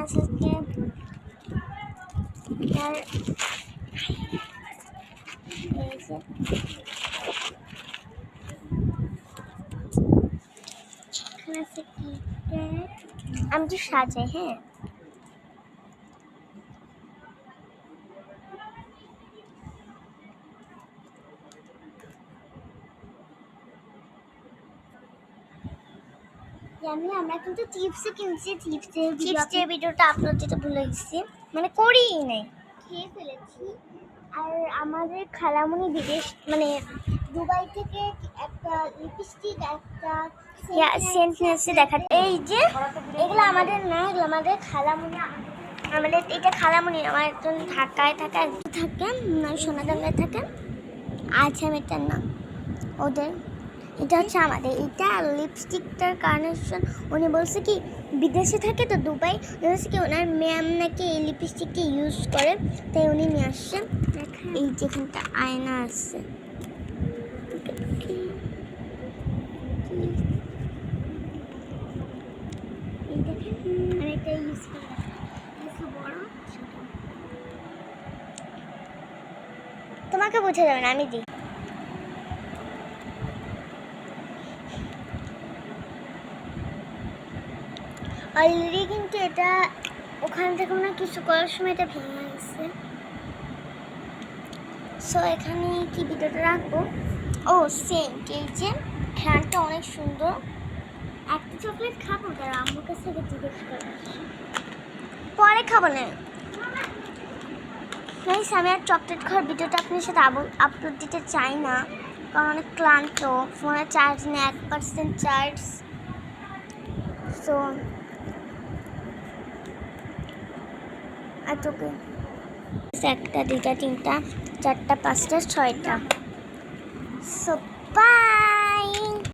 আজকে তার আমি তো সাজাই। হ্যাঁ, আমরা কিন্তু চিপসও কিনছি। চিপসের ভিডিওটা আপলোড দিতে ভুলে গেছি, মানে করিই নাই, খেয়ে ফেলেছি। আর আমাদের খালামণি বিদেশ মানে দুবাই থেকে একটা লিপস্টিক একটা সেন্ট নিয়েছে দেখার। এই যে এগুলো আমাদের না, এগুলো আমাদের খালামণি। আমাদের এটা খালামণি। আমার একজন ঢাকায় থাকেন সোনাডাঙ্গায় থাকেন, আছামেটার নাম ওদের। এটা হচ্ছে আমাদের। এটা লিপস্টিকটার কানেকশন উনি বলছে কি বিদেশে থাকে তো দুবাই, বলছে কি ওনার ম্যাম নাকি এই লিপস্টিকটা ইউজ করে, তাই উনি নিয়ে আসছেন। এই যেখানটা আয়না আছে, এই দেখেন আমি এটা ইউজ করে বড়, তোমাকে বোঝা যাবে না, আমি দিই। অলরেডি কিন্তু এটা ওখান থেকে না কিছু করার সময় এটা ভেঙে গেছে। সো এখানে কি ভিডিওটা রাখবো। ও সেন্ট, এই যে ঘ্রাণটা অনেক সুন্দর। একটা চকলেট খাবো, তার আম্মুর কাছ থেকে জিজ্ঞেস করে পরে খাবো না। প্লিজ আমি আর চকলেট খাওয়ার ভিডিওটা আপনার সাথে আপলোড দিতে চাই না, কারণ অনেক ক্লান্ত, ফোনে চার্জ নেই, 1% চার্জ। সো এতকে একটা দুইটা তিনটা চারটা পাঁচটা ছয়টা। So by.